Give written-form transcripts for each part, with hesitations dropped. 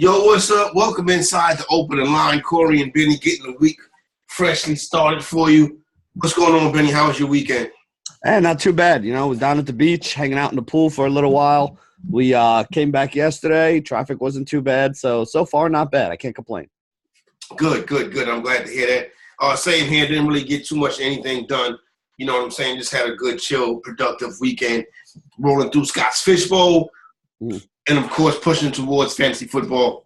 Yo, what's up? Welcome inside the opening line. Corey and Benny getting the week freshly started for you. What's going on, Benny? How was your weekend? Not too bad. Was down at the beach, hanging out in the pool for a little while. We came back yesterday. Traffic wasn't too bad. So far, not bad. I can't complain. Good. I'm glad to hear that. Same here. Didn't really get too much anything done. You know what I'm saying? Just had a good, chill, productive weekend. Rolling through Scott's Fishbowl. And, of course, pushing towards fantasy football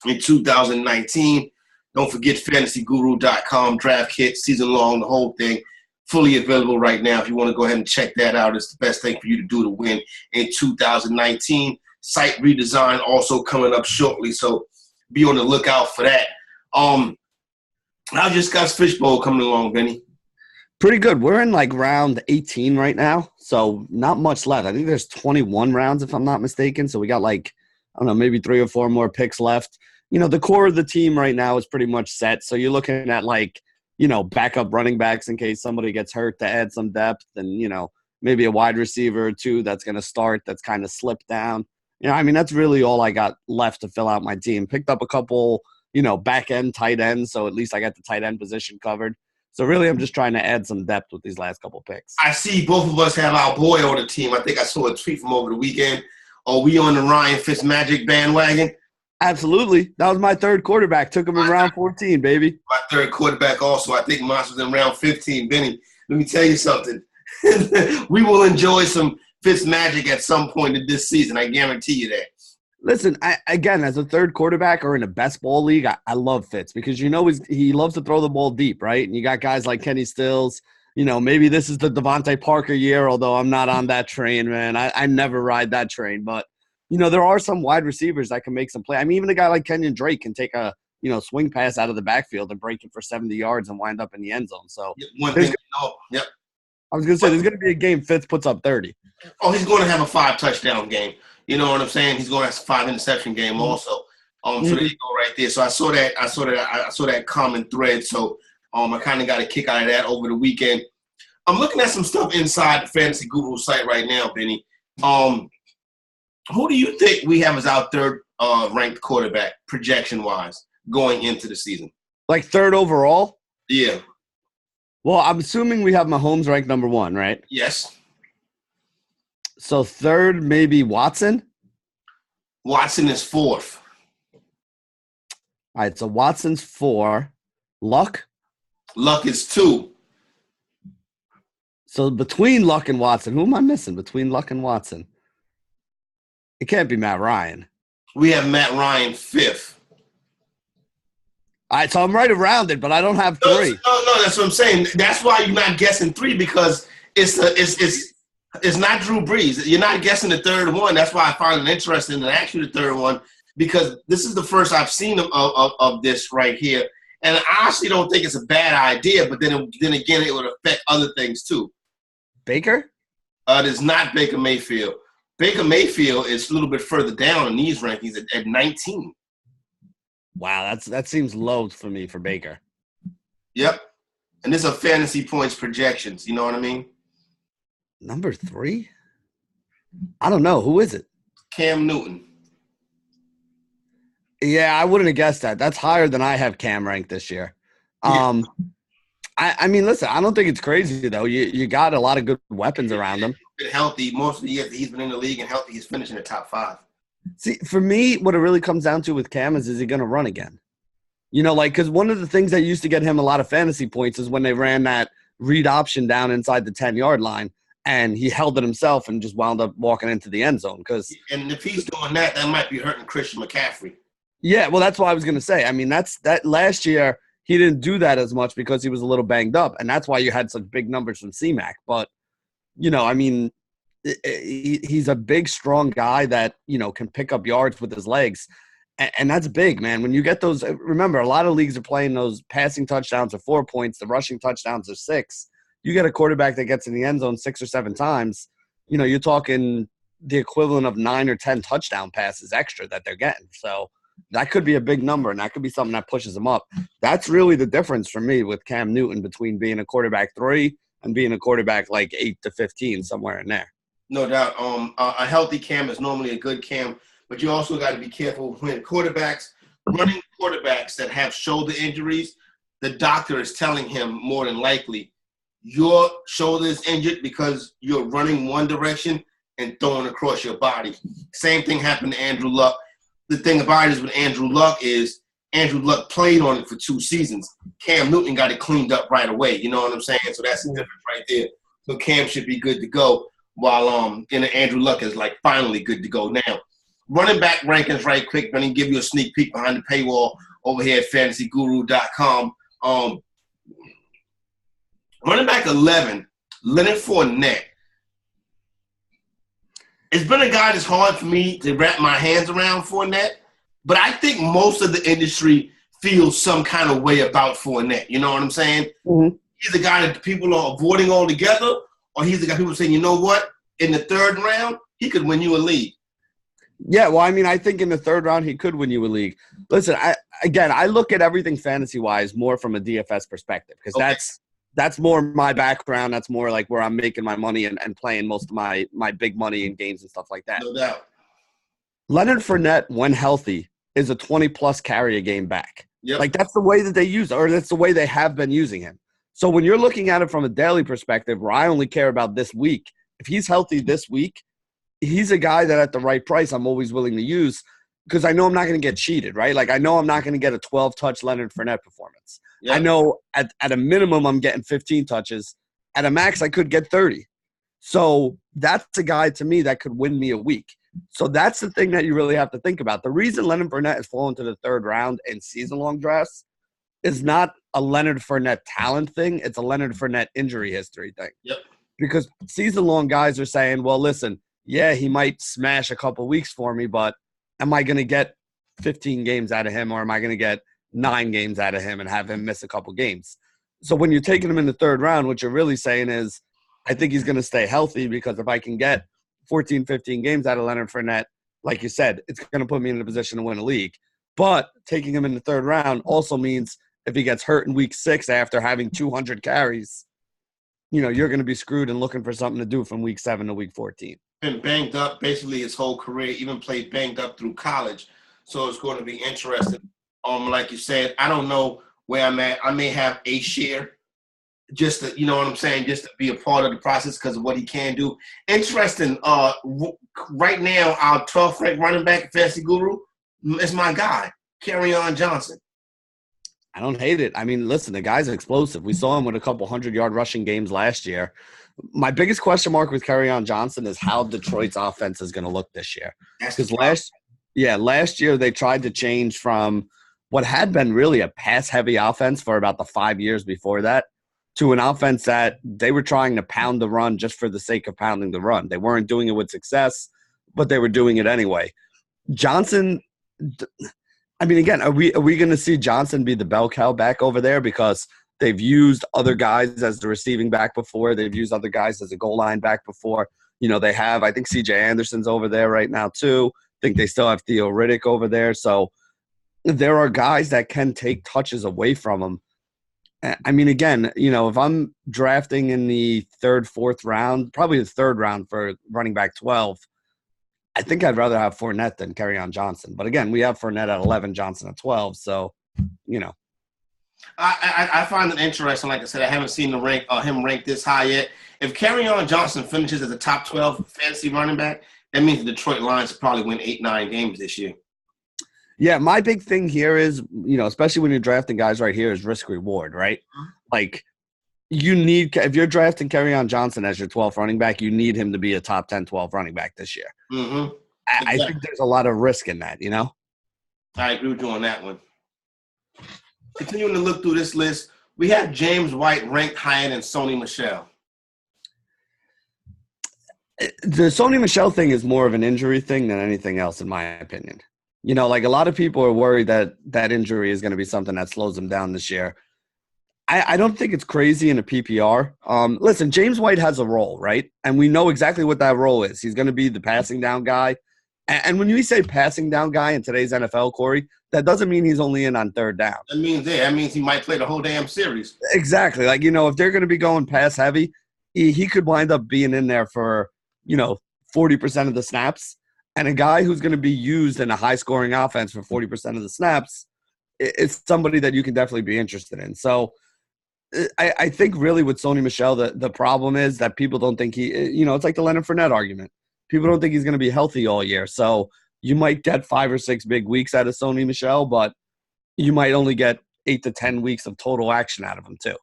in 2019. Don't forget fantasyguru.com, draft kit, season long, the whole thing. Fully available right now. If you want to go ahead and check that out, it's the best thing for you to do to win in 2019. Site redesign also coming up shortly, so be on the lookout for that. How's your Scott's Fishbowl coming along, Benny? Pretty good. We're in round 18 right now, so not much left. I think there's 21 rounds if I'm not mistaken. So we got maybe 3 or 4 more picks left. The core of the team right now is pretty much set. So you're looking at backup running backs in case somebody gets hurt to add some depth, and maybe a wide receiver or two that's going to start that's kind of slipped down. That's really all I got left to fill out my team. Picked up a couple back end tight ends, so at least I got the tight end position covered. So really, I'm just trying to add some depth with these last couple picks. I see both of us have our boy on the team. I think I saw a tweet from over the weekend. Are we on the Ryan Fitzmagic bandwagon? Absolutely. That was my third quarterback. Took him in round 14, baby. My third quarterback also. I think mine was in round 15. Benny, let me tell you something. We will enjoy some Fitzmagic at some point in this season. I guarantee you that. Listen, again, as a third quarterback or in a best ball league, I love Fitz because he loves to throw the ball deep, right? And you got guys like Kenny Stills. Maybe this is the Devontae Parker year, although I'm not on that train, man. I never ride that train. But, there are some wide receivers that can make some play. Even a guy like Kenyon Drake can take a, swing pass out of the backfield and break it for 70 yards and wind up in the end zone. So Yep. I was going to say, there's going to be a game Fitz puts up 30. Oh, he's going to have a 5-touchdown game. You know what I'm saying? He's going to have a 5-interception game also. So there you go right there. So I saw that common thread. So I kind of got a kick out of that over the weekend. I'm looking at some stuff inside the Fantasy Guru site right now, Benny. Who do you think we have as our third ranked quarterback projection-wise going into the season? Third overall? Yeah. Well, I'm assuming we have Mahomes ranked number 1, right? Yes. So third, maybe Watson? Watson is 4th. All right, so Watson's 4. Luck? Luck is 2. So between Luck and Watson, who am I missing between Luck and Watson? It can't be Matt Ryan. We have Matt Ryan 5th. All right, so I'm right around it, but I don't have 3. No, that's what I'm saying. That's why you're not guessing 3 because it's not Drew Brees. You're not guessing the third one. That's why I find it interesting to ask you the third one because this is the first I've seen of this right here. And I honestly don't think it's a bad idea, but then again, it would affect other things too. Baker? It is not Baker Mayfield. Baker Mayfield is a little bit further down in these rankings at 19. Wow, that seems low for me for Baker. Yep. And this is a fantasy points projections. You know what I mean? Number 3? I don't know. Who is it? Cam Newton. Yeah, I wouldn't have guessed that. That's higher than I have Cam ranked this year. Yeah. Listen, I don't think it's crazy, though. You got a lot of good weapons around him. Been healthy. Most of the year he's been in the league and healthy. He's finishing the top 5. See, for me, what it really comes down to with Cam is he going to run again? Because one of the things that used to get him a lot of fantasy points is when they ran that read option down inside the 10-yard line. And he held it himself and just wound up walking into the end zone. And if he's doing that, that might be hurting Christian McCaffrey. Yeah, well, that's what I was going to say. That last year he didn't do that as much because he was a little banged up, and that's why you had such big numbers from C-Mac. But, he's a big, strong guy that, can pick up yards with his legs. And that's big, man. When you get those – remember, a lot of leagues are playing those passing touchdowns are 4 points. The rushing touchdowns are 6. You get a quarterback that gets in the end zone 6 or 7 times, you're talking the equivalent of 9 or 10 touchdown passes extra that they're getting. So that could be a big number, and that could be something that pushes them up. That's really the difference for me with Cam Newton between being a quarterback 3 and being a quarterback 8 to 15, somewhere in there. No doubt. A healthy Cam is normally a good Cam. but you also got to be careful when running quarterbacks that have shoulder injuries, the doctor is telling him more than likely your shoulder is injured because you're running one direction and throwing across your body. Same thing happened to Andrew Luck. The thing about it is with Andrew Luck is Andrew Luck played on it for 2 seasons. Cam Newton got it cleaned up right away. You know what I'm saying? So that's the difference right there. So Cam should be good to go while Andrew Luck is like finally good to go now. Running back rankings right quick. Let me give you a sneak peek behind the paywall over here at fantasyguru.com. Running back 11, Leonard Fournette. It's been a guy that's hard for me to wrap my hands around Fournette, but I think most of the industry feels some kind of way about Fournette. You know what I'm saying? Mm-hmm. He's the guy that people are avoiding altogether, or he's the guy people are saying, you know what? In the 3rd round, he could win you a league. Yeah, well, I mean, I think in the 3rd round he could win you a league. Listen, I look at everything fantasy-wise more from a DFS perspective because that's more my background. That's more like where I'm making my money and playing most of my big money in games and stuff like that. No doubt. Leonard Fournette, when healthy, is a 20-plus carry a game back. Yep. Like, that's the way that they use it, or that's the way they have been using him. So when you're looking at it from a daily perspective where I only care about this week, if he's healthy this week, he's a guy that at the right price I'm always willing to use because I know I'm not going to get cheated, right? Like, I know I'm not going to get a 12-touch Leonard Fournette performance. Yep. I know at a minimum I'm getting 15 touches. At a max, I could get 30. So that's a guy to me that could win me a week. So that's the thing that you really have to think about. The reason Leonard Fournette has fallen to the 3rd round in season-long drafts is not a Leonard Fournette talent thing. It's a Leonard Fournette injury history thing. Yep. Because season-long guys are saying, well, listen, yeah, he might smash a couple weeks for me, but am I going to get 15 games out of him or am I going to get 9 games out of him and have him miss a couple games? So when you're taking him in the 3rd round, what you're really saying is I think he's going to stay healthy because if I can get 14, 15 games out of Leonard Fournette, like you said, it's going to put me in a position to win a league. But taking him in the 3rd round also means if he gets hurt in week 6 after having 200 carries, you're going to be screwed and looking for something to do from week 7 to week 14. Been banged up basically his whole career, even played banged up through college. So it's going to be interesting. Like you said, I don't know where I'm at. I may have a share just to, you know what I'm saying, just to be a part of the process because of what he can do. Interesting. Right now, our 12th ranked running back, Fantasy Guru, is my guy, Kerryon Johnson. I don't hate it. I mean, listen, the guy's explosive. We saw him with a couple 100-yard rushing games last year. My biggest question mark with Kerryon Johnson is how Detroit's offense is going to look this year. Because last year they tried to change from what had been really a pass-heavy offense for about the 5 years before that to an offense that they were trying to pound the run just for the sake of pounding the run. They weren't doing it with success, but they were doing it anyway. Johnson, I mean, again, are we going to see Johnson be the bell cow back over there because they've used other guys as the receiving back before. They've used other guys as a goal line back before. They have, I think C.J. Anderson's over there right now too. I think they still have Theo Riddick over there. So there are guys that can take touches away from him. I mean, again, if I'm drafting in the 3rd, 4th round, probably the 3rd round for running back 12, I think I'd rather have Fournette than Kerryon Johnson. But again, we have Fournette at 11, Johnson at 12. So, I find it interesting. Like I said, I haven't seen him ranked this high yet. If Kerryon Johnson finishes as a top 12 fantasy running back, that means the Detroit Lions probably win 8-9 games this year. Yeah, my big thing here is, especially when you're drafting guys right here, is risk reward, right? Mm-hmm. Like, if you're drafting Kerryon Johnson as your 12th running back, you need him to be a top 10, 12 running back this year. Mm-hmm. I think there's a lot of risk in that, I agree with you on that one. Continuing to look through this list, we have James White ranked higher than Sony Michel. The Sony Michel thing is more of an injury thing than anything else, in my opinion. Like a lot of people are worried that injury is going to be something that slows him down this year. I don't think it's crazy in a PPR. Listen, James White has a role, right? And we know exactly what that role is. He's going to be the passing down guy. And when you say passing down guy in today's NFL, Corey, that doesn't mean he's only in on 3rd down. That means he might play the whole damn series. Exactly. Like, if they're going to be going pass heavy, he could wind up being in there for, 40% of the snaps. And a guy who's going to be used in a high-scoring offense for 40% of the snaps is somebody that you can definitely be interested in. So I think really with Sony Michel, the problem is that people don't think it's like the Leonard Fournette argument. People don't think he's going to be healthy all year. So you might get 5 or 6 big weeks out of Sony Michel, but you might only get 8 to 10 weeks of total action out of him too.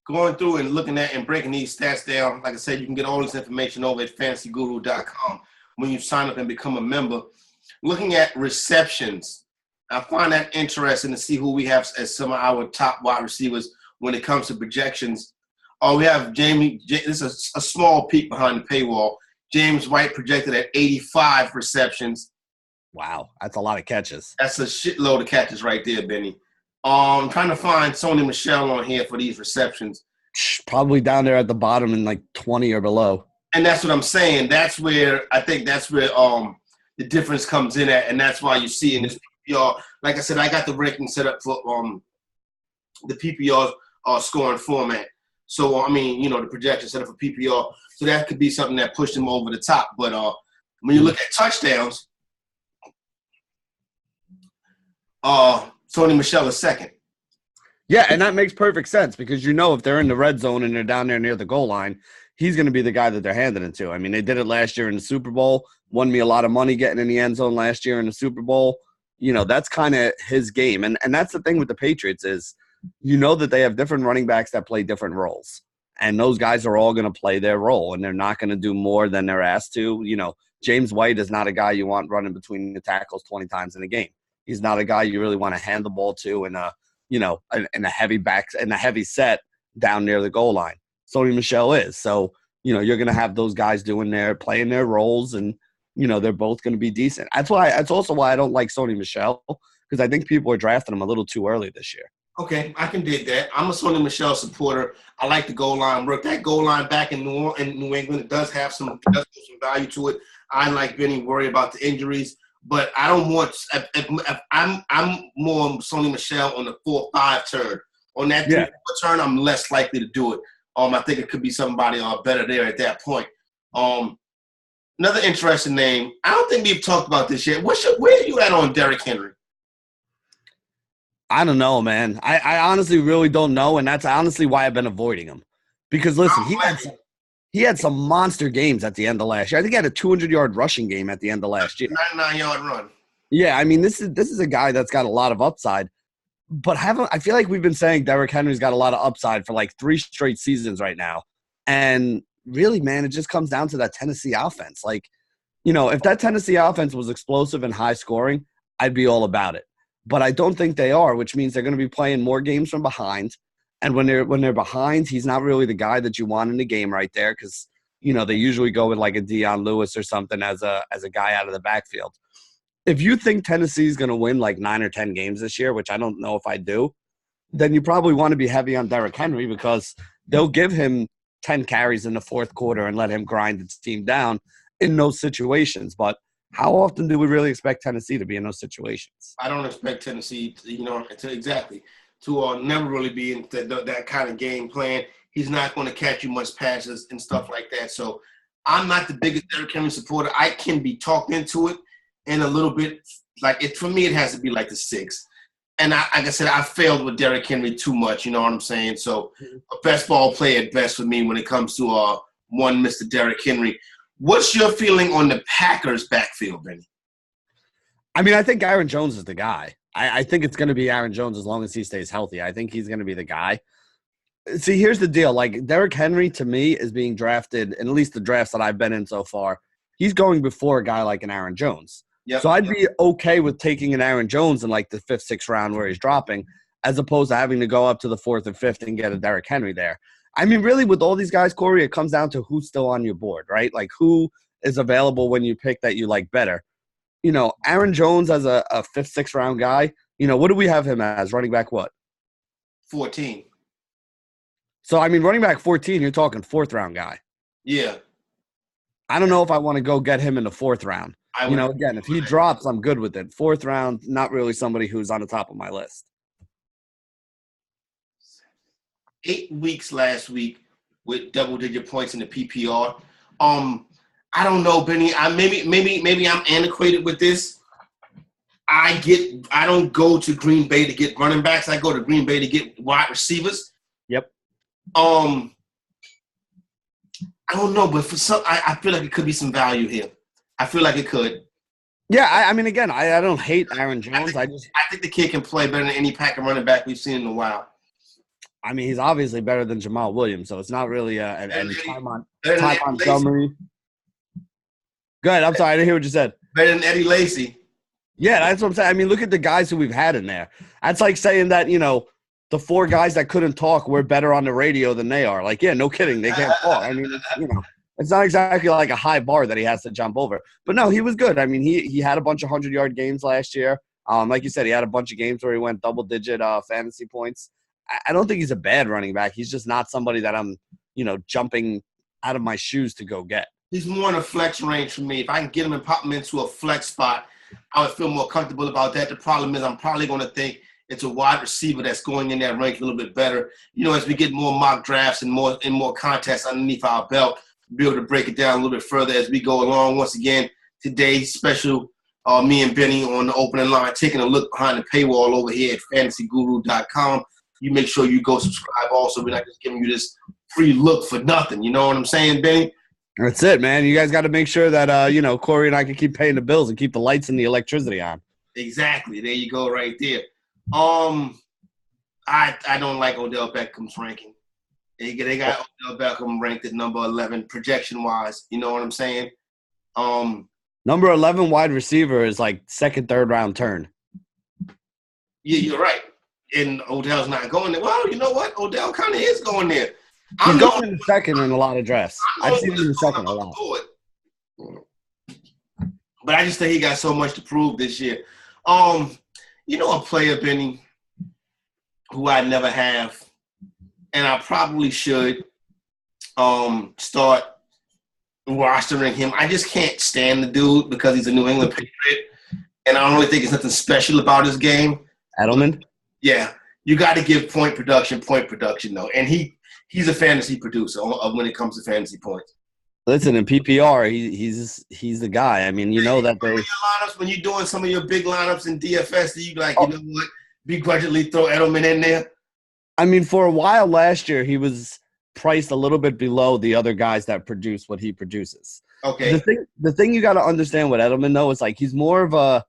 Going through and looking at and breaking these stats down, like I said, you can get all this information over at fantasyguru.com when you sign up and become a member. Looking at receptions, I find that interesting to see who we have as some of our top wide receivers when it comes to projections. We have this is a small peek behind the paywall. James White projected at 85 receptions. Wow, that's a lot of catches. That's a shitload of catches right there, Benny. I'm trying to find Sony Michel on here for these receptions. Probably down there at the bottom in like 20 or below. And that's what I'm saying. That's where the difference comes in at, and that's why you see in this PPR. Like I said, I got the ranking set up for the PPR scoring format. So the projection set up for PPR. So that could be something that pushed him over the top. But when you look at touchdowns, Sony Michel is second. Yeah, and that makes perfect sense because if they're in the red zone and they're down there near the goal line, he's going to be the guy that they're handing it to. I mean, they did it last year in the Super Bowl, won me a lot of money getting in the end zone last year in the Super Bowl. That's kind of his game. And that's the thing with the Patriots is that they have different running backs that play different roles. And those guys are all going to play their role, and they're not going to do more than they're asked to. James White is not a guy you want running between the tackles 20 times in a game. He's not a guy you really want to hand the ball to in a heavy set down near the goal line. Sony Michel is. So, you're going to have those guys playing their roles, and, they're both going to be decent. That's also why I don't like Sony Michel, because I think people are drafting him a little too early this year. Okay, I can dig that. I'm a Sony Michel supporter. I like the goal line work. That goal line back in New England, it does have some value to it. I, like Benny, worry about the injuries. But I don't want – I'm more Sony Michel on the 4-5 turn. On that 3-4 turn, I'm less likely to do it. I think it could be somebody better there at that point. Another interesting name. I don't think we've talked about this yet. Where are you at on Derrick Henry? I don't know, man. I honestly really don't know, and that's honestly why I've been avoiding him. Because, listen, he had some monster games at the end of last year. I think he had a 200-yard rushing game at the end of last year. 99-yard run. Yeah, I mean, this is a guy that's got a lot of upside. But I feel like we've been saying Derrick Henry's got a lot of upside for like 3 straight seasons right now. And really, man, it just comes down to that Tennessee offense. Like, if that Tennessee offense was explosive and high scoring, I'd be all about it. But I don't think they are, which means they're going to be playing more games from behind. And when they're behind, he's not really the guy that you want in the game right there because, they usually go with like a Deion Lewis or something as a guy out of the backfield. If you think Tennessee's going to win like 9 or 10 games this year, which I don't know if I do, then you probably want to be heavy on Derrick Henry because they'll give him 10 carries in the fourth quarter and let him grind his team down in those situations. But how often do we really expect Tennessee to be in those situations? I don't expect Tennessee to never really be in that kind of game plan. He's not going to catch you much passes and stuff like that. So I'm not the biggest Derrick Henry supporter. I can be talked into it and a little bit. For me, it has to be like the 6. And like I said, I failed with Derrick Henry too much. You know what I'm saying? So a best ball player at best for me when it comes to one Mr. Derrick Henry. What's your feeling on the Packers backfield, Benny? I mean, I think Aaron Jones is the guy. I think it's going to be Aaron Jones as long as he stays healthy. I think he's going to be the guy. See, here's the deal. Like, Derrick Henry, to me, is being drafted, in at least the drafts that I've been in so far, he's going before a guy like an Aaron Jones. Yep, so I'd be okay with taking an Aaron Jones in, like, the 5th, 6th round where he's dropping, as opposed to having to go up to the 4th or 5th and get a Derrick Henry there. I mean, really, with all these guys, Corey, it comes down to who's still on your board, right? Like, who is available when you pick that you like better. Aaron Jones as a 5th, 6th round guy, what do we have him as? Running back what? 14. So, I mean, running back 14, you're talking 4th round guy. Yeah. I don't know if I want to go get him in the 4th round. Again, if he drops, I'm good with it. 4th round, not really somebody who's on the top of my list. 8 weeks last week with double-digit points in the PPR. I don't know, Benny. Maybe I'm antiquated with this. I don't go to Green Bay to get running backs. I go to Green Bay to get wide receivers. Yep. I don't know, but for some, I feel like it could be some value here. I feel like it could. Yeah, I mean, again, I don't hate Aaron Jones. I think the kid can play better than any Packer running back we've seen in a while. I mean, he's obviously better than Jamal Williams, so it's not really an time on Lacy. summary. Go ahead. I'm sorry, I didn't hear what you said. Better than Eddie Lacy. Yeah, that's what I'm saying. I mean, look at the guys who we've had in there. That's like saying that, the 4 guys that couldn't talk were better on the radio than they are. Like, yeah, no kidding. They can't talk. I mean, it's not exactly like a high bar that he has to jump over. But, no, he was good. I mean, he had a bunch of 100-yard games last year. Like you said, he had a bunch of games where he went double-digit fantasy points. I don't think he's a bad running back. He's just not somebody that I'm, jumping out of my shoes to go get. He's more in a flex range for me. If I can get him and pop him into a flex spot, I would feel more comfortable about that. The problem is I'm probably going to think it's a wide receiver that's going in that rank a little bit better. As we get more mock drafts and more contests underneath our belt, we'll be able to break it down a little bit further as we go along. Once again, today's special, me and Benny on the opening line, taking a look behind the paywall over here at fantasyguru.com. You make sure you go subscribe also. We're not just giving you this free look for nothing. You know what I'm saying, Benny? That's it, man. You guys got to make sure that, Corey and I can keep paying the bills and keep the lights and the electricity on. Exactly. There you go right there. I don't like Odell Beckham's ranking. They got Odell Beckham ranked at number 11 projection-wise. You know what I'm saying? Number 11 wide receiver is like second, third round turn. Yeah, you're right. And Odell's not going there. Well, you know what? Odell kind of is going there. He's going in the second in a lot of drafts. I've seen him in the second a lot. But I just think he got so much to prove this year. A player, Benny, who I never have, and I probably should start rostering him. I just can't stand the dude because he's a New England Patriot, and I don't really think it's nothing special about his game. Edelman? Yeah. You got to give point production, though. And he's a fantasy producer when it comes to fantasy points. Listen, in PPR, he's the guy. I mean, that they lineups, when you're doing some of your big lineups in DFS, you know what? Begrudgingly throw Edelman in there. I mean, for a while last year, he was priced a little bit below the other guys that produce what he produces. Okay. The thing you got to understand with Edelman though is like he's more of a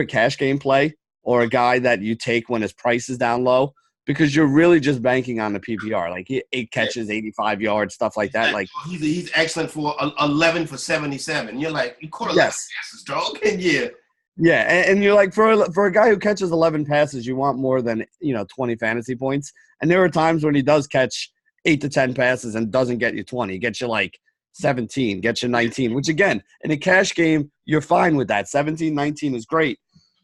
cash game play or a guy that you take when his price is down low. Because you're really just banking on the PPR, like 8 catches, 85 yards, stuff like that. Like he's excellent for 11 for 77. You're like, you caught 11 passes, dog. Yeah, and you're like for a guy who catches 11 passes, you want more than 20 fantasy points. And there are times when he does catch 8 to 10 passes and doesn't get you 20, gets you like 17, gets you 19. Which again, in a cash game, you're fine with that. 17, 19 is great.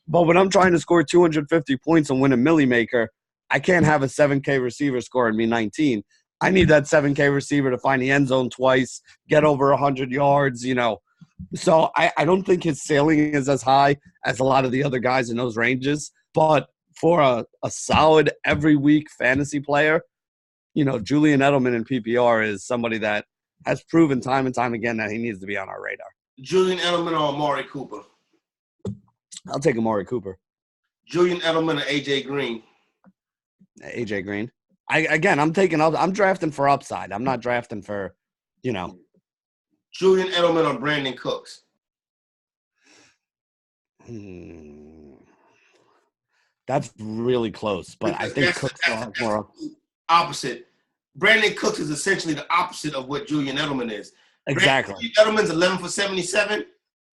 But when I'm trying to score 250 points and win a milli maker, I can't have a 7K receiver scoring me 19. I need that 7K receiver to find the end zone twice, get over 100 yards, So I don't think his ceiling is as high as a lot of the other guys in those ranges. But for a solid every week fantasy player, Julian Edelman in PPR is somebody that has proven time and time again that he needs to be on our radar. Julian Edelman or Amari Cooper? I'll take Amari Cooper. Julian Edelman or AJ Green? AJ Green. I'm drafting for upside. I'm not drafting for, Julian Edelman or Brandon Cooks? That's really close, but I think Cooks will have more. Opposite. Brandon Cooks is essentially the opposite of what Julian Edelman is. Exactly. Edelman's 11 for 77.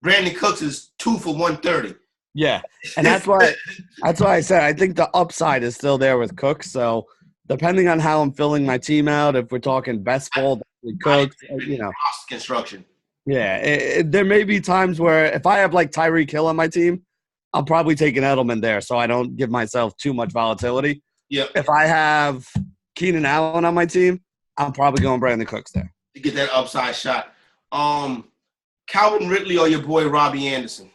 Brandon Cooks is 2 for 130. Yeah, and that's why I said I think the upside is still there with Cooks. So depending on how I'm filling my team out, if we're talking best ball, Cooks, construction. Yeah, there may be times where if I have like Tyreek Hill on my team, I'm probably taking Edelman there, so I don't give myself too much volatility. Yeah. If I have Keenan Allen on my team, I'm probably going Brandon Cooks there to get that upside shot. Calvin Ridley or your boy Robbie Anderson?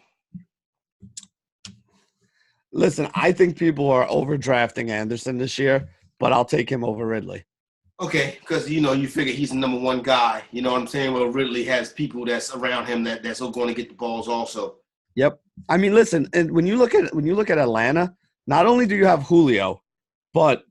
Listen, I think people are overdrafting Anderson this year, but I'll take him over Ridley. Okay, because you figure he's the number one guy. You know what I'm saying? Well, Ridley has people that's around him that's going to get the balls also. Yep. I mean, listen, and when you look at Atlanta, not only do you have Julio, but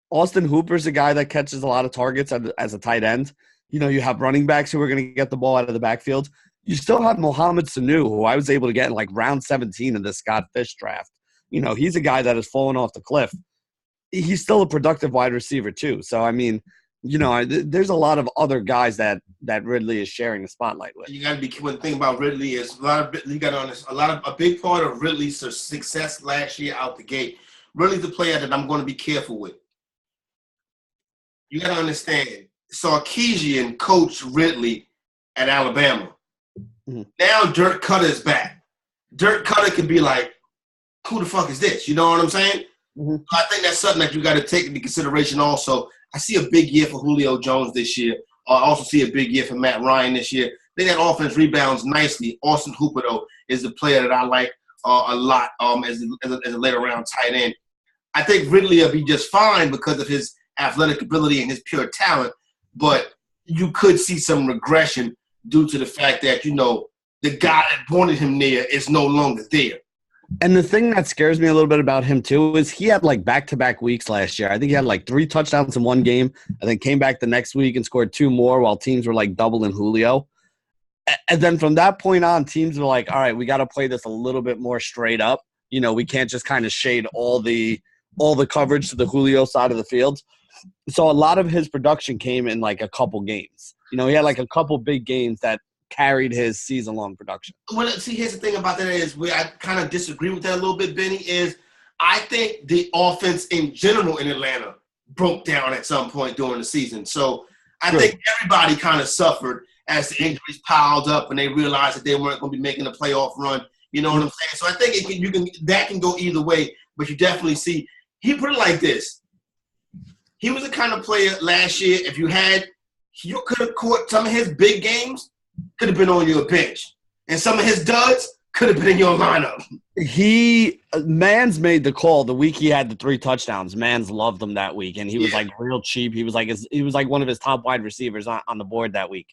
Austin Hooper's a guy that catches a lot of targets as a tight end. You have running backs who are going to get the ball out of the backfield. You still have Mohamed Sanu, who I was able to get in like round 17 in the Scott Fish draft. He's a guy that has fallen off the cliff. He's still a productive wide receiver too. So, I mean, there's a lot of other guys that Ridley is sharing the spotlight with. You got to be one thing about Ridley is a big part of Ridley's success last year out the gate. Ridley's a player that I'm going to be careful with. You got to understand, Sarkisian coached Ridley at Alabama. Mm-hmm. Now Dirk Cutter is back. Dirk Cutter could be like, who the fuck is this? You know what I'm saying? Mm-hmm. So I think that's something that you got to take into consideration also. I see a big year for Julio Jones this year. I also see a big year for Matt Ryan this year. I think that offense rebounds nicely. Austin Hooper, though, is the player that I like a lot as a later round tight end. I think Ridley will be just fine because of his athletic ability and his pure talent, but you could see some regression due to the fact that, the guy that wanted him there is no longer there. And the thing that scares me a little bit about him, too, is he had, like, back-to-back weeks last year. I think he had, like, 3 touchdowns in one game and then came back the next week and scored 2 more while teams were, like, doubling Julio. And then from that point on, teams were like, all right, we got to play this a little bit more straight up. We can't just kind of shade all the coverage to the Julio side of the field. So a lot of his production came in, like, a couple games. He had, like, a couple big games that carried his season-long production. Well, see, here's the thing about that is where I kind of disagree with that a little bit, Benny, is I think the offense in general in Atlanta broke down at some point during the season. So I think everybody kind of suffered as the injuries piled up and they realized that they weren't going to be making a playoff run. You know what I'm saying? So I think that can go either way, but you definitely see – he put it like this. He was the kind of player last year, if you could have caught some of his big games, could have been on your bench. And some of his duds could have been in your lineup. Mans made the call the week he had the 3 touchdowns. Mans loved him that week, and he was like real cheap. He was like one of his top wide receivers on the board that week.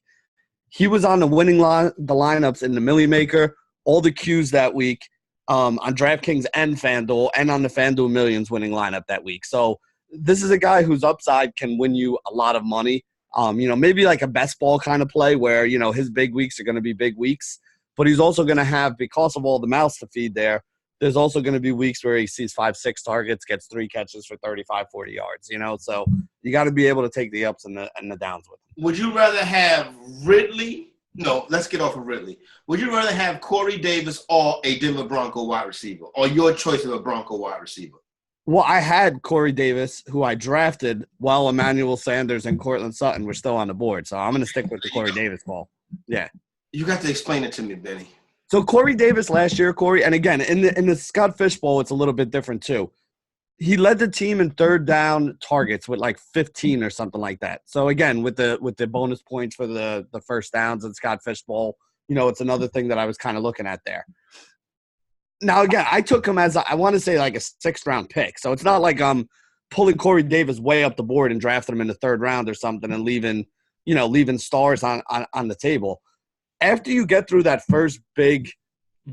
He was on the winning the lineups in the Millie Maker, all the Qs that week, on DraftKings and FanDuel, and on the FanDuel Millions winning lineup that week. So this is a guy whose upside can win you a lot of money. Maybe like a best ball kind of play where, his big weeks are going to be big weeks. But he's also going to have, because of all the mouths to feed there's also going to be weeks where he sees 5-6 targets, gets 3 catches for 35, 40 yards, So you got to be able to take the ups and the downs with him. Would you rather have Ridley? No, let's get off of Ridley. Would you rather have Corey Davis or a Denver Bronco wide receiver, or your choice of a Bronco wide receiver? Well, I had Corey Davis, who I drafted while Emmanuel Sanders and Cortland Sutton were still on the board. So I'm going to stick with the Corey Davis ball. Yeah. You got to explain it to me, Benny. So Corey Davis last year, and again, in the Scott Fish Bowl, it's a little bit different too. He led the team in third down targets with like 15 or something like that. So again, with the bonus points for the first downs in Scott Fish Bowl, it's another thing that I was kind of looking at there. Now, again, I took him as, I want to say, like a 6th-round pick. So it's not like I'm pulling Corey Davis way up the board and drafting him in the 3rd round or something and leaving stars on the table. After you get through that first big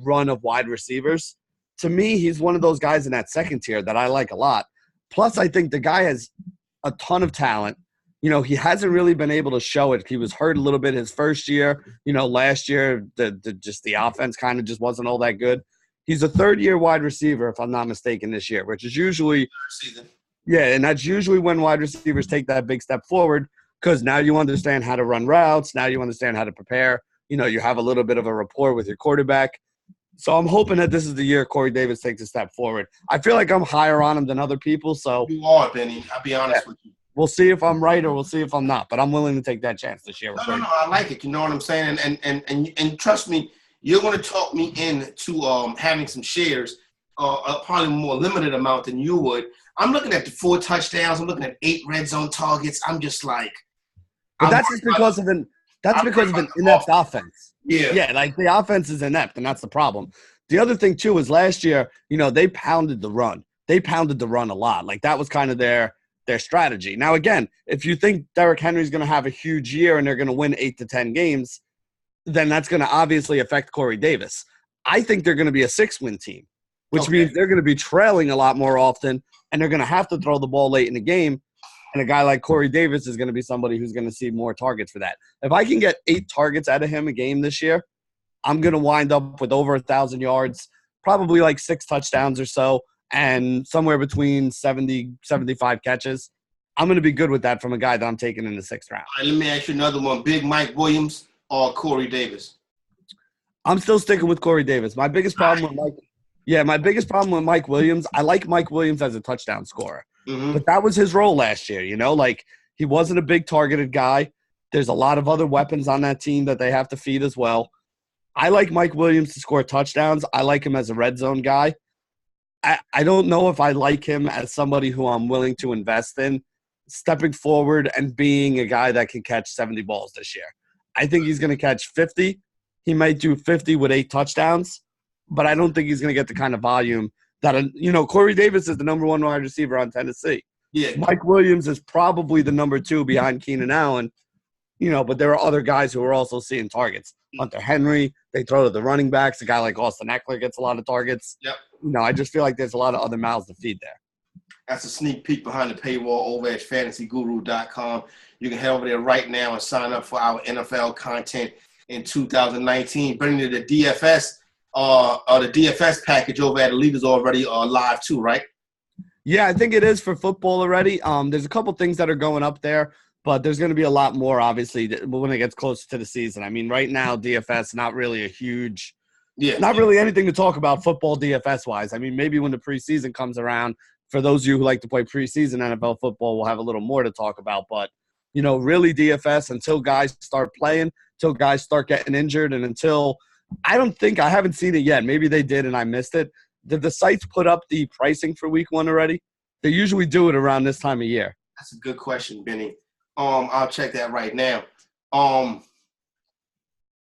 run of wide receivers, to me, he's one of those guys in that second tier that I like a lot. Plus, I think the guy has a ton of talent. He hasn't really been able to show it. He was hurt a little bit his first year. Last year, the offense kind of just wasn't all that good. He's a 3rd-year wide receiver, if I'm not mistaken, this year, which is usually – yeah, and that's usually when wide receivers take that big step forward because now you understand how to run routes. Now you understand how to prepare. You have a little bit of a rapport with your quarterback. So I'm hoping that this is the year Corey Davis takes a step forward. I feel like I'm higher on him than other people. So you are, Benny. I'll be honest with you. We'll see if I'm right or we'll see if I'm not. But I'm willing to take that chance this year. No, I like it. You know what I'm saying? And trust me, you're going to talk me into having some shares, probably a more limited amount than you would. I'm looking at the 4 touchdowns. I'm looking at 8 red zone targets. I'm just like – But that's just because of an inept offense. Yeah, like the offense is inept, and that's the problem. The other thing, too, is last year, they pounded the run. They pounded the run a lot. Like that was kind of their their strategy. Now, again, if you think Derrick Henry's going to have a huge year and they're going to win 8 to 10 games, then that's going to obviously affect Corey Davis. I think they're going to be a 6-win team, which means they're going to be trailing a lot more often, and they're going to have to throw the ball late in the game. And a guy like Corey Davis is going to be somebody who's going to see more targets for that. If I can get 8 targets out of him a game this year, I'm going to wind up with over 1,000 yards, probably like 6 touchdowns or so, and somewhere between 70, 75 catches. I'm going to be good with that from a guy that I'm taking in the 6th round. All right, let me ask you another one. Big Mike Williams or Corey Davis? I'm still sticking with Corey Davis. My biggest problem with Mike Williams, I like Mike Williams as a touchdown scorer. Mm-hmm. But that was his role last year, Like, he wasn't a big targeted guy. There's a lot of other weapons on that team that they have to feed as well. I like Mike Williams to score touchdowns. I like him as a red zone guy. I don't know if I like him as somebody who I'm willing to invest in, stepping forward and being a guy that can catch 70 balls this year. I think he's going to catch 50. He might do 50 with 8 touchdowns, but I don't think he's going to get the kind of volume that, Corey Davis is the number 1 wide receiver on Tennessee. Yeah. Mike Williams is probably the number 2 behind Keenan Allen, but there are other guys who are also seeing targets. Hunter Henry, they throw to the running backs. A guy like Austin Eckler gets a lot of targets. Yep. I just feel like there's a lot of other mouths to feed there. That's a sneak peek behind the paywall over at fantasyguru.com. You can head over there right now and sign up for our NFL content in 2019. Bringing you the DFS, the DFS package over at Elite is already live too, right? Yeah, I think it is for football already. There's a couple things that are going up there, but there's going to be a lot more, obviously, when it gets closer to the season. I mean, right now, DFS, not really a huge not really anything to talk about football DFS-wise. I mean, maybe when the preseason comes around, for those of you who like to play preseason NFL football, we'll have a little more to talk about. But, really DFS until guys start playing, until guys start getting injured, and until – I haven't seen it yet. Maybe they did and I missed it. Did the sites put up the pricing for week 1 already? They usually do it around this time of year. That's a good question, Benny. I'll check that right now.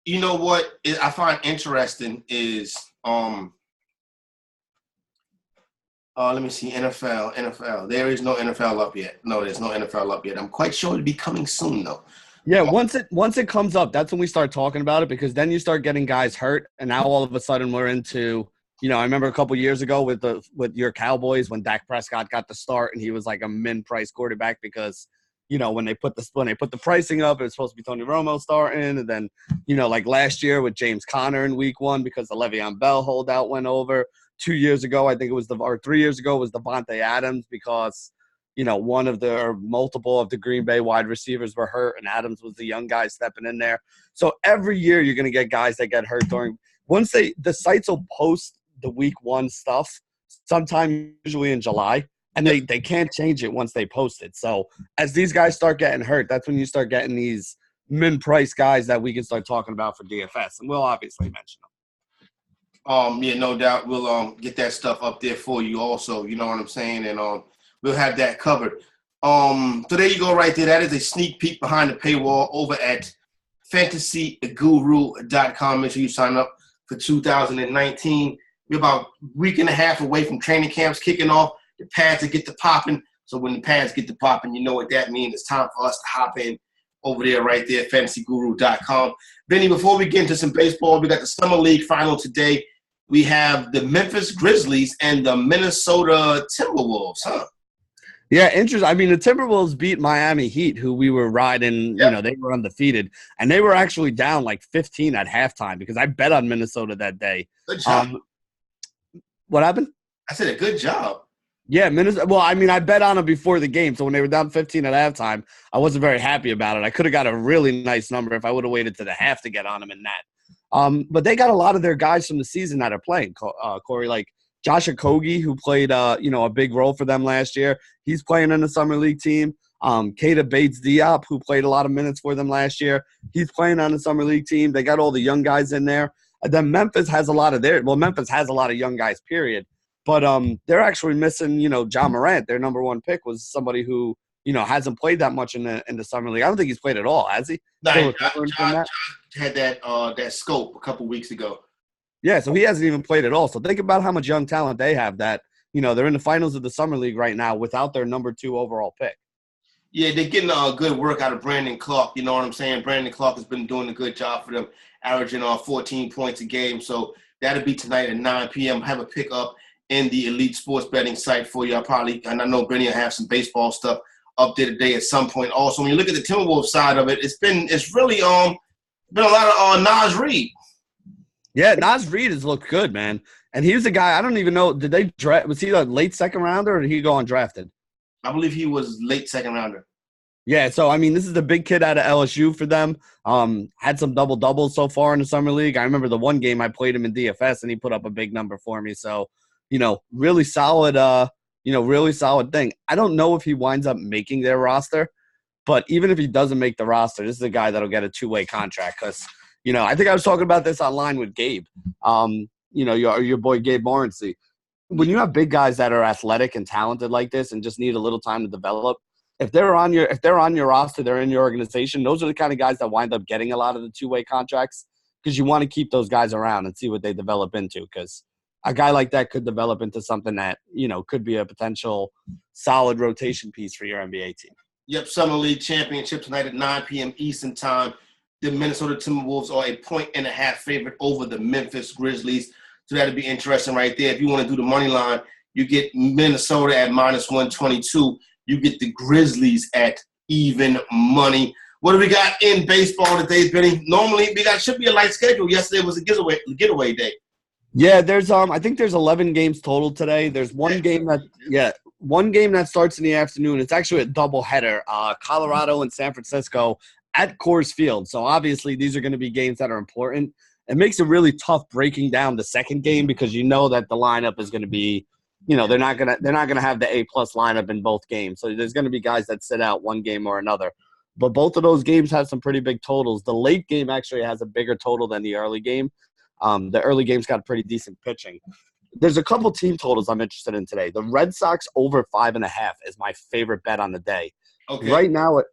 You know what I find interesting is let me see, NFL. There is no NFL up yet. No, there's no NFL up yet. I'm quite sure it'll be coming soon, though. Yeah, once it comes up, that's when we start talking about it, because then you start getting guys hurt, and now all of a sudden we're into I remember a couple years ago with your Cowboys when Dak Prescott got the start and he was like a min-price quarterback because when they put the pricing up, it was supposed to be Tony Romo starting, and then like last year with James Conner in week 1 because the Le'Veon Bell holdout went over. 2 years ago, I think it was 3 years ago was Devontae Adams because one of the or multiple of the Green Bay wide receivers were hurt, and Adams was the young guy stepping in there. So every year you're going to get guys that get hurt once the sites will post the week 1 stuff sometime usually in July, and they can't change it once they post it. So as these guys start getting hurt, that's when you start getting these min-price guys that we can start talking about for DFS, and we'll obviously mention them. Yeah, no doubt. We'll get that stuff up there for you also, you know what I'm saying? And we'll have that covered. So there you go right there. That is a sneak peek behind the paywall over at fantasyguru.com. Make sure you sign up for 2019. We're about a week and a half away from training camps kicking off. The pads will get to popping. So when the pads get to popping, you know what that means. It's time for us to hop in over there right there at fantasyguru.com. Benny, before we get into some baseball, we got the Summer League final today. We have the Memphis Grizzlies and the Minnesota Timberwolves, huh? Yeah, interesting. I mean, the Timberwolves beat Miami Heat, who we were riding. Yep. They were undefeated. And they were actually down like 15 at halftime because I bet on Minnesota that day. Good job. What happened? I said a good job. Yeah, Minnesota. Well, I mean, I bet on them before the game. So when they were down 15 at halftime, I wasn't very happy about it. I could have got a really nice number if I would have waited to the half to get on them in that. But they got a lot of their guys from the season that are playing, Corey, like Josh Okogie, who played, a big role for them last year. He's playing in the Summer League team. Keita Bates-Diop, who played a lot of minutes for them last year. He's playing on the Summer League team. They got all the young guys in there. And then Memphis has a lot of Memphis has a lot of young guys, period. But they're actually missing, John Morant. Their number 1 pick was somebody who, hasn't played that much in the Summer League. I don't think he's played at all, has he? No, John had that scope a couple weeks ago. Yeah, so he hasn't even played at all. So think about how much young talent they have that, they're in the finals of the Summer League right now without their number 2 overall pick. Yeah, they're getting good work out of Brandon Clark. You know what I'm saying? Brandon Clark has been doing a good job for them, averaging 14 points a game. So that'll be tonight at 9 p.m. Have a pick up in the Elite Sports Betting site for you. And I know Benny will have some baseball stuff up there today at some point. Also, when you look at the Timberwolves side of it, it's really been a lot of Nas Reed. Yeah, Nas Reed has looked good, man. And he was a guy, I don't even know, did they draft? Was he a late second rounder or did he go undrafted? I believe he was late second rounder. Yeah, so, this is the big kid out of LSU for them. Had some double-doubles so far in the Summer League. I remember the one game I played him in DFS, and he put up a big number for me. So, really solid, really solid thing. I don't know if he winds up making their roster, but even if he doesn't make the roster, this is a guy that'll get a 2-way contract because, I think I was talking about this online with Gabe, your boy Gabe Morency. When you have big guys that are athletic and talented like this and just need a little time to develop, if they're on your roster, they're in your organization, those are the kind of guys that wind up getting a lot of the 2-way contracts because you want to keep those guys around and see what they develop into because a guy like that could develop into something that, could be a potential solid rotation piece for your NBA team. Yep, Summer League Championship tonight at 9 p.m. Eastern Time. The Minnesota Timberwolves are a 1.5 favorite over the Memphis Grizzlies. So that'll be interesting right there. If you want to do the money line, you get Minnesota at -122. You get the Grizzlies at even money. What do we got in baseball today, Benny? Normally, should be a light schedule. Yesterday was a getaway day. Yeah, I think there's 11 games total today. There's one game that starts in the afternoon. It's actually a doubleheader. Colorado and San Francisco at Coors Field. So obviously these are going to be games that are important. It makes it really tough breaking down the second game because that the lineup is going to be, they're not going to have the A-plus lineup in both games. So there's going to be guys that sit out one game or another. But both of those games have some pretty big totals. The late game actually has a bigger total than the early game. The early game's got pretty decent pitching. There's a couple team totals I'm interested in today. The Red Sox over 5.5 is my favorite bet on the day. Okay. Right now at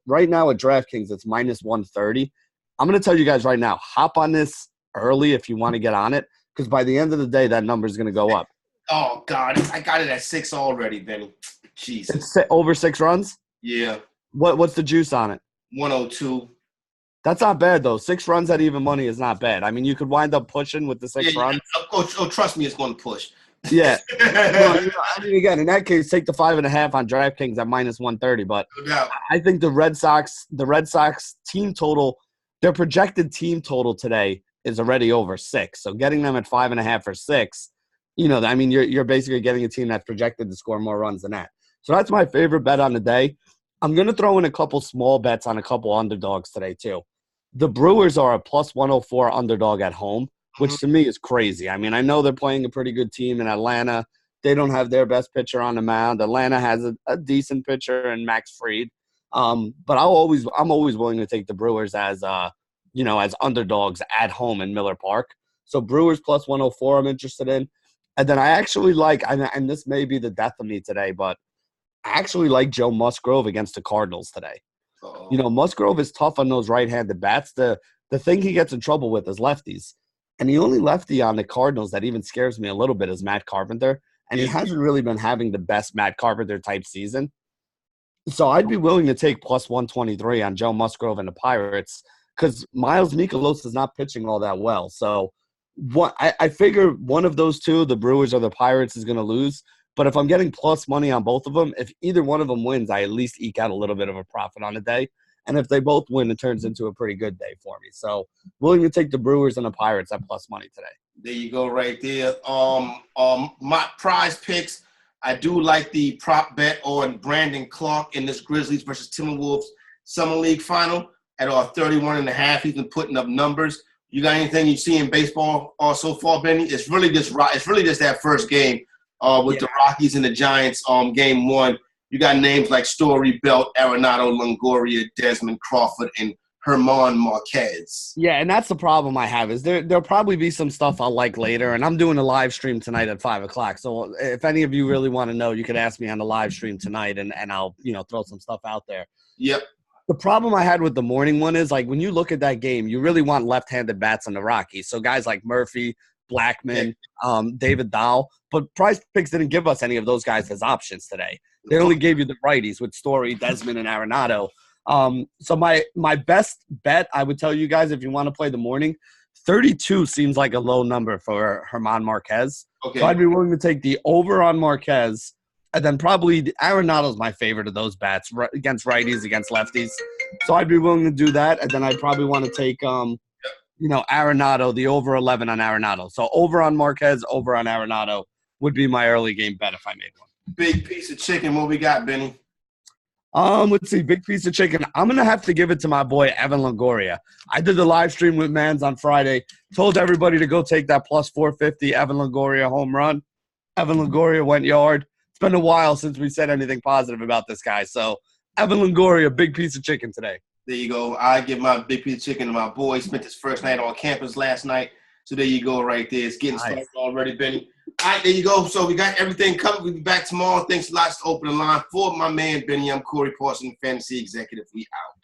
DraftKings, it's -130. I'm going to tell you guys right now, hop on this early if you want to get on it, because by the end of the day, that number is going to go up. Oh, God. I got it at 6 already, Benny. Jesus. It's over 6 runs? Yeah. What's the juice on it? 102. That's not bad, though. 6 runs at even money is not bad. You could wind up pushing with the 6 runs. Oh, trust me, it's going to push. Yeah. Well, again, in that case, take the 5.5 on DraftKings at -130. But no doubt. I think the Red Sox team total, their projected team total today is already over 6. So getting them at 5.5 or 6, you're basically getting a team that's projected to score more runs than that. So that's my favorite bet on the day. I'm going to throw in a couple small bets on a couple underdogs today too. The Brewers are a +104 underdog at home, which to me is crazy. I know they're playing a pretty good team in Atlanta. They don't have their best pitcher on the mound. Atlanta has a decent pitcher in Max Fried. But I'm always willing to take the Brewers as underdogs at home in Miller Park. So Brewers +104 I'm interested in. And then I actually like, and this may be the death of me today, but I actually like Joe Musgrove against the Cardinals today. Uh-oh. Musgrove is tough on those right-handed bats. The thing he gets in trouble with is lefties. And the only lefty on the Cardinals that even scares me a little bit is Matt Carpenter. And he hasn't really been having the best Matt Carpenter type season. So I'd be willing to take +123 on Joe Musgrove and the Pirates because Miles Mikolas is not pitching all that well. So I figure one of those two, the Brewers or the Pirates, is going to lose. But if I'm getting plus money on both of them, if either one of them wins, I at least eke out a little bit of a profit on the day. And if they both win, it turns into a pretty good day for me. So willing to take the Brewers and the Pirates at plus money today. There you go right there. My prize picks, I do like the prop bet on Brandon Clark in this Grizzlies versus Timberwolves Summer League final at 31.5. He's been putting up numbers. You got anything you see in baseball so far, Benny? It's really just that first game with the Rockies and the Giants. Game 1. You got names like Story, Belt, Arenado, Longoria, Desmond Crawford, and Herman Marquez. Yeah, and that's the problem I have is there'll probably be some stuff I'll like later, and I'm doing a live stream tonight at 5 o'clock. So if any of you really want to know, you could ask me on the live stream tonight, and I'll throw some stuff out there. Yep. The problem I had with the morning one is, like, when you look at that game, you really want left-handed bats on the Rockies. So guys like Murphy, Blackman, David Dahl. But Prize Picks didn't give us any of those guys as options today. They only gave you the righties with Story, Desmond, and Arenado. So my best bet, I would tell you guys, if you want to play the morning, 32 seems like a low number for German Marquez. Okay. So I'd be willing to take the over on Marquez, and then probably Arenado's my favorite of those bats against righties, against lefties. So I'd be willing to do that, and then I'd probably want to take Arenado, the over 11 on Arenado. So over on Marquez, over on Arenado would be my early game bet if I made one. Big piece of chicken. What we got, Benny? Let's see. Big piece of chicken. I'm going to have to give it to my boy, Evan Longoria. I did the live stream with Mans on Friday. Told everybody to go take that plus 450 Evan Longoria home run. Evan Longoria went yard. It's been a while since we said anything positive about this guy. So Evan Longoria, big piece of chicken today. There you go. I give my big piece of chicken to my boy. Spent his first night on campus last night. So there you go right there. It's getting started already, Benny. All right, there you go. So we got everything covered. We'll be back tomorrow. Thanks a lot to open the line for my man, Benny. I'm Corey Parson, Fantasy Executive. We out.